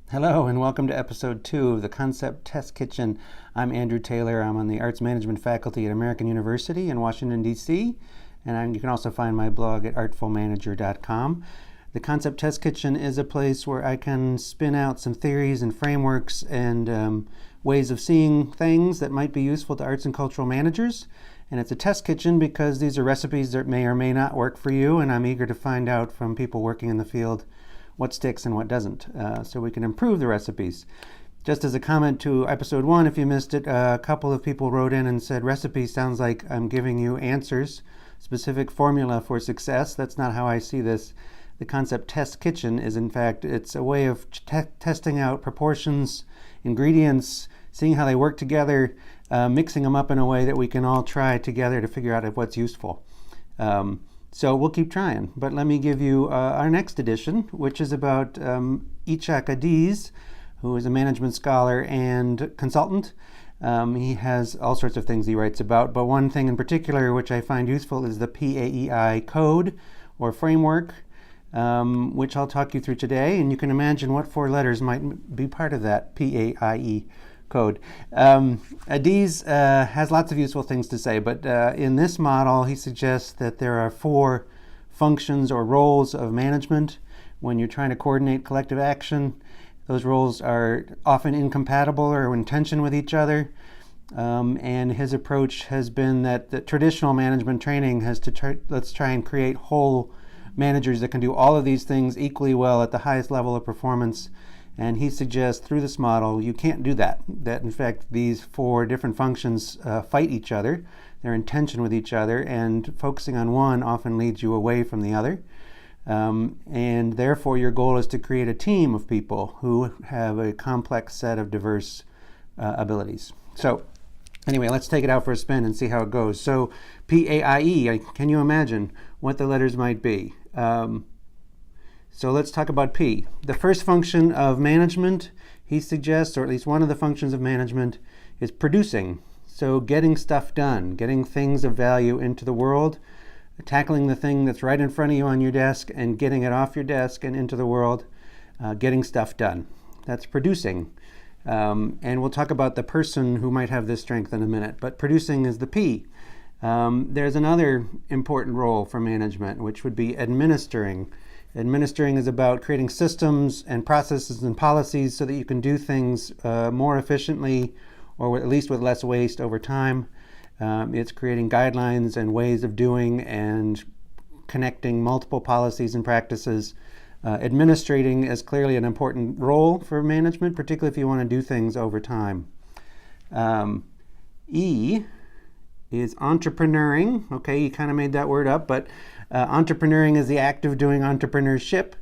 Hello and welcome to episode 2 of the Concept Test Kitchen. I'm Andrew Taylor. I'm on the Arts Management faculty at American University in Washington, D.C. And you can also find my blog at artfulmanager.com. The Concept Test Kitchen is a place where I can spin out some theories and frameworks and ways of seeing things that might be useful to arts and cultural managers. And it's a test kitchen because these are recipes that may or may not work for you, and I'm eager to find out from people working in the field what sticks and what doesn't, so we can improve the recipes. Just as a comment to episode 1, if you missed it, a couple of people wrote in and said, recipe sounds like I'm giving you answers, specific formula for success. That's not how I see this. The Concept Test Kitchen is, in fact, it's a way of testing out proportions, ingredients, seeing how they work together, mixing them up in a way that we can all try together to figure out what's useful. So we'll keep trying, but let me give you our next edition, which is about Ichak Adizes, who is a management scholar and consultant. He has all sorts of things he writes about, but one thing in particular which I find useful is the PAEI Code, or framework, which I'll talk you through today, and you can imagine what 4 letters might be part of that PAEI Code. Adizes has lots of useful things to say, but in this model he suggests that there are 4 functions or roles of management. When you're trying to coordinate collective action, those roles are often incompatible or in tension with each other, and his approach has been that the traditional management training has to let's try and create whole managers that can do all of these things equally well at the highest level of performance. And he suggests through this model you can't do that. That in fact these 4 different functions fight each other. They're in tension with each other, and focusing on one often leads you away from the other. And therefore your goal is to create a team of people who have a complex set of diverse abilities. So anyway, let's take it out for a spin and see how it goes. So PAIE, can you imagine what the letters might be? So let's talk about P. The first function of management, he suggests, or at least one of the functions of management, is producing. So getting stuff done, getting things of value into the world, tackling the thing that's right in front of you on your desk and getting it off your desk and into the world, getting stuff done. That's producing. And we'll talk about the person who might have this strength in a minute, but producing is the P. There's another important role for management, which would be administering. Administering is about creating systems and processes and policies so that you can do things more efficiently, or at least with less waste over time. It's creating guidelines and ways of doing and connecting multiple policies and practices. Administrating is clearly an important role for management, particularly if you want to do things over time. E is entrepreneuring. Okay, you kind of made that word up, but entrepreneuring is the act of doing entrepreneurship,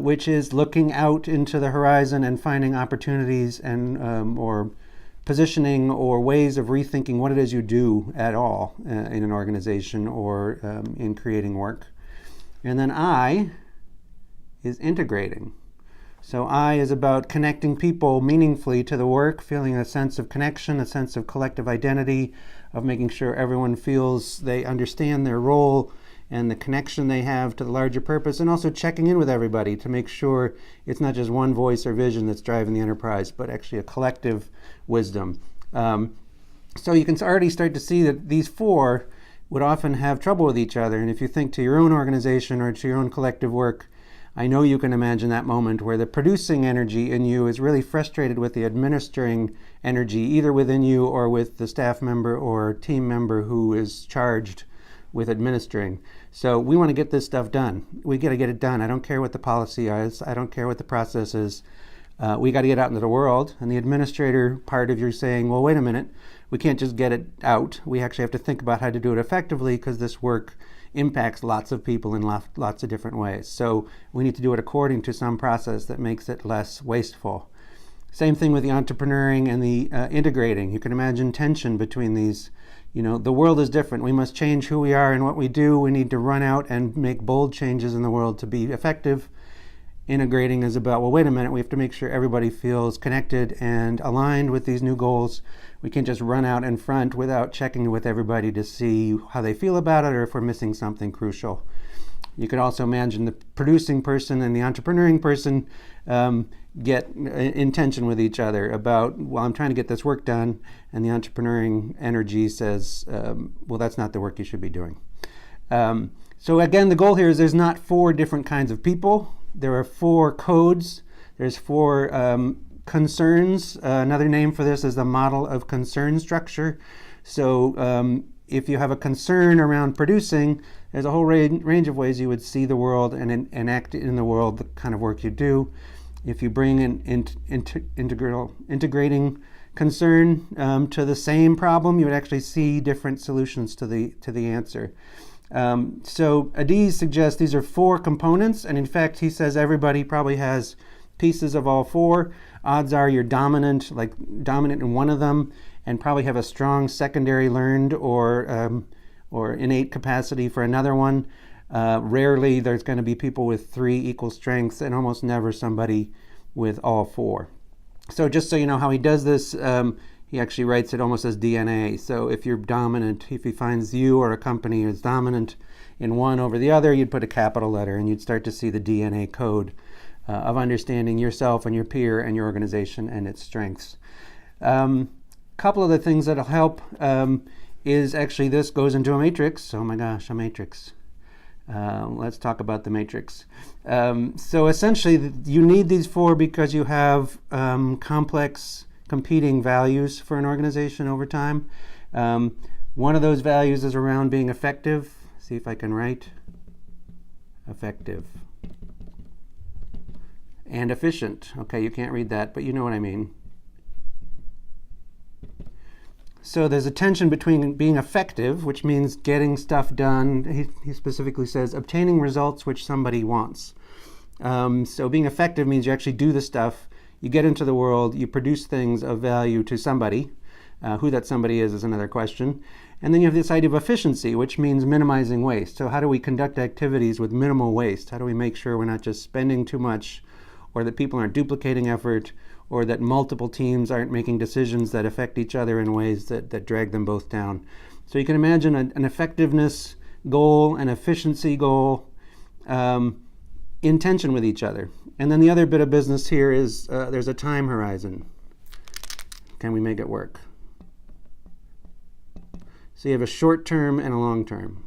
which is looking out into the horizon and finding opportunities and or positioning or ways of rethinking what it is you do at all in an organization or in creating work. And then I is integrating. So I is about connecting people meaningfully to the work, feeling a sense of connection, a sense of collective identity, of making sure everyone feels they understand their role and the connection they have to the larger purpose, and also checking in with everybody to make sure it's not just one voice or vision that's driving the enterprise, but actually a collective wisdom. So you can already start to see that these 4 would often have trouble with each other, and if you think to your own organization or to your own collective work, I know you can imagine that moment where the producing energy in you is really frustrated with the administering energy, either within you or with the staff member or team member who is charged with administering. So we want to get this stuff done. We got to get it done. I don't care what the policy is. I don't care what the process is. We got to get out into the world. And the administrator part of you saying, well, wait a minute, we can't just get it out. We actually have to think about how to do it effectively because this work impacts lots of people in lots of different ways. So we need to do it according to some process that makes it less wasteful. Same thing with the entrepreneuring and the integrating. You can imagine tension between these. You know, the world is different. We must change who we are and what we do. We need to run out and make bold changes in the world to be effective. Integrating is about, well, wait a minute, we have to make sure everybody feels connected and aligned with these new goals. We can't just run out in front without checking with everybody to see how they feel about it or if we're missing something crucial. You could also imagine the producing person and the entrepreneuring person get in tension with each other about, well, I'm trying to get this work done, and the entrepreneuring energy says, well, that's not the work you should be doing. So again, the goal here is there's not 4 different kinds of people. There are 4 codes. There's 4 concerns. Another name for this is the model of concern structure. So if you have a concern around producing, there's a whole range of ways you would see the world and enact in the world the kind of work you do. If you bring an integrating concern to the same problem, you would actually see different solutions to the answer. So Adizes suggests these are 4 components, and in fact he says everybody probably has pieces of all 4. Odds are you're dominant in one of them, and probably have a strong secondary learned or innate capacity for another one. Rarely there's going to be people with 3 equal strengths, and almost never somebody with all 4. So just so you know how he does this, he actually writes it almost as DNA. So if you're dominant, if he finds you or a company is dominant in one over the other, you'd put a capital letter, and you'd start to see the DNA code of understanding yourself and your peer and your organization and its strengths. Couple of the things that'll help is actually this goes into a matrix. Oh my gosh, a matrix. Let's talk about the matrix. So essentially, you need these 4 because you have complex competing values for an organization over time. One of those values is around being effective. See if I can write. Effective. And efficient. Okay, you can't read that, but you know what I mean. So there's a tension between being effective, which means getting stuff done. He specifically says obtaining results which somebody wants. So being effective means you actually do the stuff, you get into the world, you produce things of value to somebody. Who that somebody is another question. And then you have this idea of efficiency, which means minimizing waste. So how do we conduct activities with minimal waste? How do we make sure we're not just spending too much, or that people aren't duplicating effort, or that multiple teams aren't making decisions that affect each other in ways that drag them both down? So you can imagine an effectiveness goal, an efficiency goal, in tension with each other. And then the other bit of business here is there's a time horizon. Can we make it work? So you have a short term and a long term.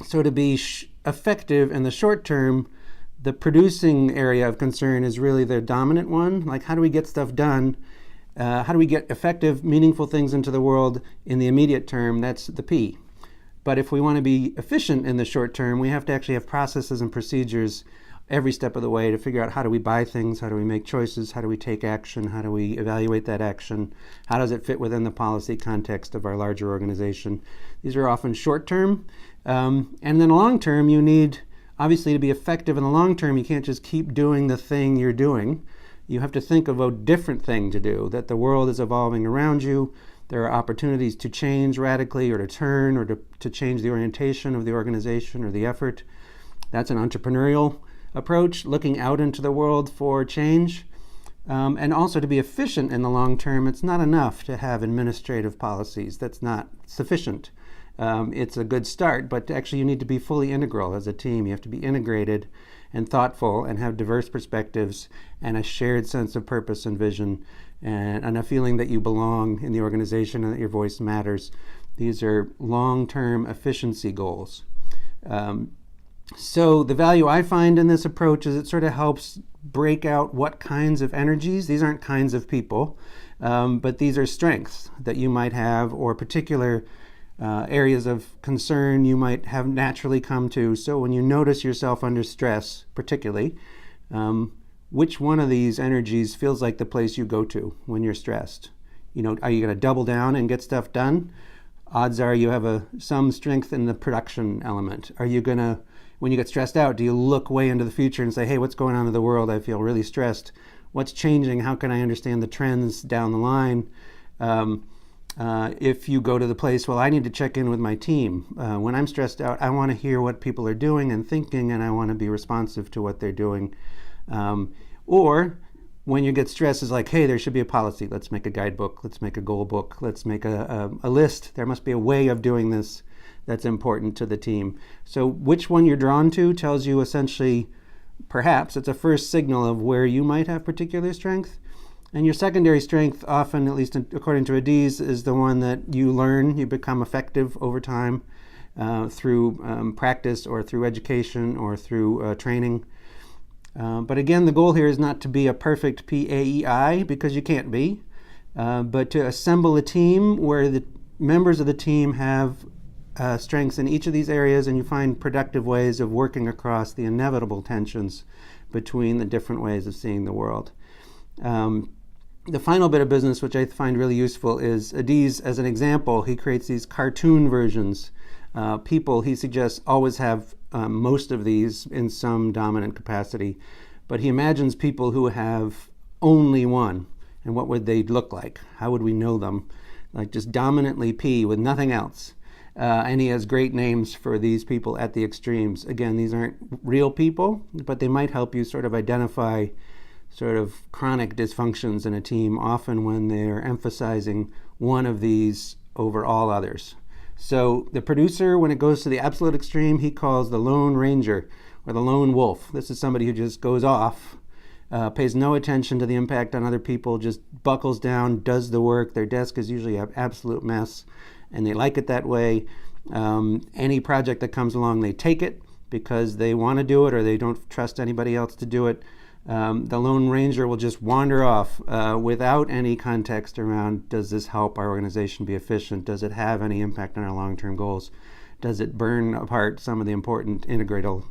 So to be effective in the short term, the producing area of concern is really the dominant one. Like, how do we get stuff done? How do we get effective, meaningful things into the world in the immediate term? That's the P. But if we want to be efficient in the short term, we have to actually have processes and procedures every step of the way to figure out how do we buy things, how do we make choices, how do we take action, how do we evaluate that action, how does it fit within the policy context of our larger organization. These are often short term. And then long term, you need, obviously, to be effective in the long term, you can't just keep doing the thing you're doing. You have to think of a different thing to do, that the world is evolving around you. There are opportunities to change radically, or to turn, or to change the orientation of the organization or the effort. That's an entrepreneurial approach, looking out into the world for change. And also to be efficient in the long term, it's not enough to have administrative policies. That's not sufficient. It's a good start, but actually you need to be fully integral as a team. You have to be integrated and thoughtful and have diverse perspectives and a shared sense of purpose and vision and a feeling that you belong in the organization and that your voice matters. These are long-term efficiency goals. So the value I find in this approach is it sort of helps break out what kinds of energies. These aren't kinds of people, but these are strengths that you might have, or particular areas of concern you might have naturally come to. So when you notice yourself under stress, particularly, which one of these energies feels like the place you go to when you're stressed? You know, are you going to double down and get stuff done? Odds are you have some strength in the production element. Are you going to, when you get stressed out, do you look way into the future and say, hey, what's going on in the world? I feel really stressed. What's changing? How can I understand the trends down the line? If you go to the place, well, I need to check in with my team. When I'm stressed out, I want to hear what people are doing and thinking, and I want to be responsive to what they're doing. Or when you get stressed, it's like, hey, there should be a policy. Let's make a guidebook. Let's make a goal book. Let's make a list. There must be a way of doing this. that's important to the team. So which one you're drawn to tells you essentially, perhaps it's a first signal of where you might have particular strength. And your secondary strength, often, at least according to Adizes, is the one that you learn, you become effective over time through practice or through education or through training. But again, the goal here is not to be a perfect PAEI, because you can't be, but to assemble a team where the members of the team have strengths in each of these areas, and you find productive ways of working across the inevitable tensions between the different ways of seeing the world. The final bit of business, which I find really useful, is Adizes, as an example, he creates these cartoon versions. People, he suggests, always have most of these in some dominant capacity, but he imagines people who have only one, and what would they look like? How would we know them? Like just dominantly P with nothing else. And he has great names for these people at the extremes. Again, these aren't real people, but they might help you sort of identify sort of chronic dysfunctions in a team, often when they're emphasizing one of these over all others. So the producer, when it goes to the absolute extreme, he calls the lone ranger or the lone wolf. This is somebody who just goes off, pays no attention to the impact on other people, just buckles down, does the work. Their desk is usually an absolute mess, and they like it that way. Any project that comes along, they take it because they want to do it or they don't trust anybody else to do it. The Lone Ranger will just wander off without any context around, does this help our organization be efficient? Does it have any impact on our long-term goals? Does it burn apart some of the important integral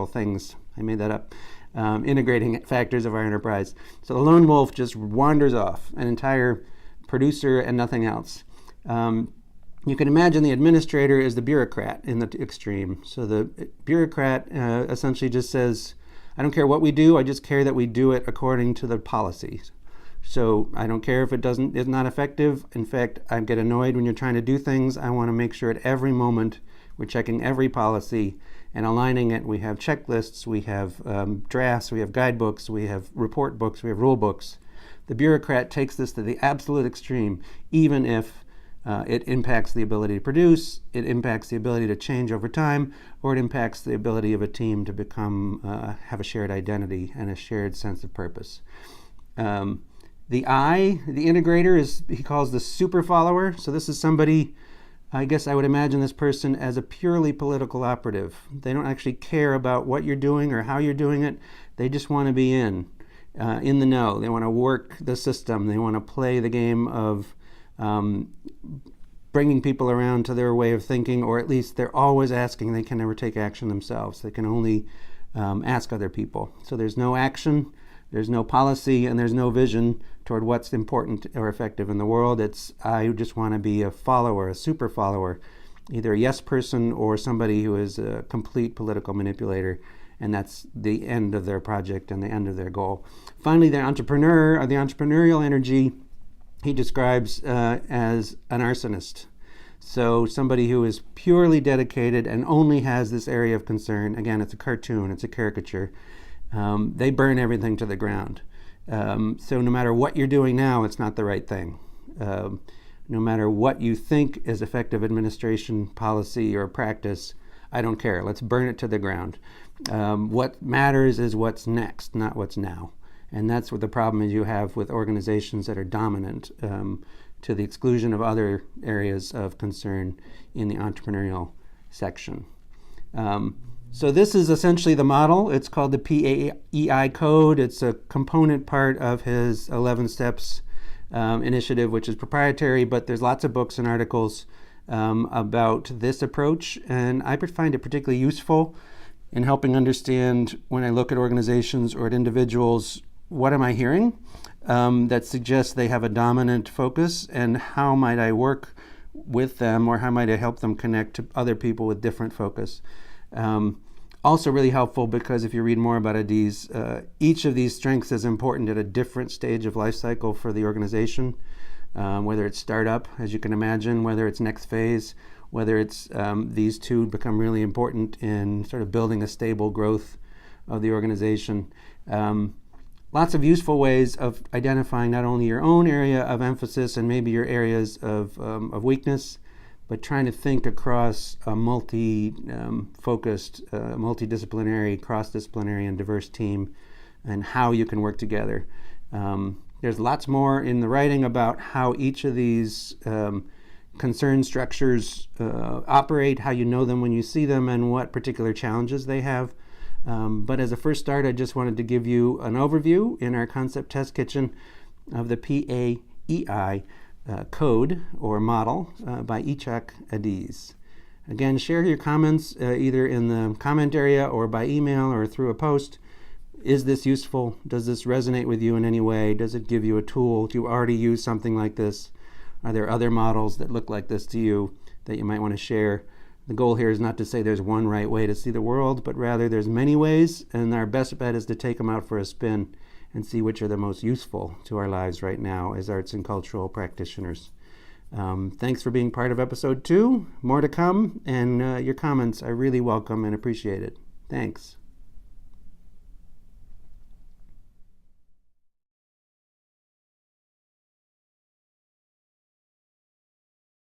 things? I made that up. Integrating factors of our enterprise. So the lone wolf just wanders off, an entire producer and nothing else. You can imagine the administrator is the bureaucrat in the extreme. So the bureaucrat essentially just says, I don't care what we do, I just care that we do it according to the policies. So I don't care if it's not effective. In fact, I get annoyed when you're trying to do things. I want to make sure at every moment we're checking every policy and aligning it. We have checklists, we have drafts, we have guidebooks, we have report books, we have rule books. The bureaucrat takes this to the absolute extreme, even if it impacts the ability to produce, it impacts the ability to change over time, or it impacts the ability of a team to become, have a shared identity and a shared sense of purpose. The I, the integrator, he calls the super follower. So this is somebody, I guess I would imagine this person as a purely political operative. They don't actually care about what you're doing or how you're doing it. They just want to be in the know. They want to work the system. They want to play the game of bringing people around to their way of thinking, or at least they're always asking. They can never take action themselves. They can only ask other people. So there's no action, there's no policy, and there's no vision toward what's important or effective in the world. I just want to be a follower, a super follower, either a yes person or somebody who is a complete political manipulator, and that's the end of their project and the end of their goal. Finally, the entrepreneur, or the entrepreneurial energy, he describes as an arsonist. So somebody who is purely dedicated and only has this area of concern. Again, it's a cartoon, it's a caricature. They burn everything to the ground. So no matter what you're doing now, it's not the right thing. No matter what you think is effective administration policy or practice, I don't care. Let's burn it to the ground. What matters is what's next, not what's now. And that's what the problem is you have with organizations that are dominant to the exclusion of other areas of concern in the entrepreneurial section. So this is essentially the model. It's called the PAEI Code. It's a component part of his 11 Steps initiative, which is proprietary, but there's lots of books and articles about this approach, and I find it particularly useful in helping understand, when I look at organizations or at individuals, what am I hearing that suggests they have a dominant focus, and how might I work with them, or how might I help them connect to other people with different focus. Also really helpful because if you read more about Adizes, each of these strengths is important at a different stage of life cycle for the organization, whether it's startup, as you can imagine, whether it's next phase, whether it's these two become really important in sort of building a stable growth of the organization. Lots of useful ways of identifying not only your own area of emphasis and maybe your areas of weakness, but trying to think across a multi-focused, multidisciplinary, cross-disciplinary, and diverse team, and how you can work together. There's lots more in the writing about how each of these concern structures operate, how you know them when you see them, and what particular challenges they have. But as a first start, I just wanted to give you an overview in our Concept Test Kitchen of the PAEI Code or model by Ichak Adizes. Again, share your comments either in the comment area or by email or through a post. Is this useful? Does this resonate with you in any way? Does it give you a tool? Do you already use something like this? Are there other models that look like this to you that you might want to share? The goal here is not to say there's one right way to see the world, but rather there's many ways, and our best bet is to take them out for a spin and see which are the most useful to our lives right now as arts and cultural practitioners. Thanks for being part of episode 2. More to come, and your comments I really welcome and appreciate it. Thanks.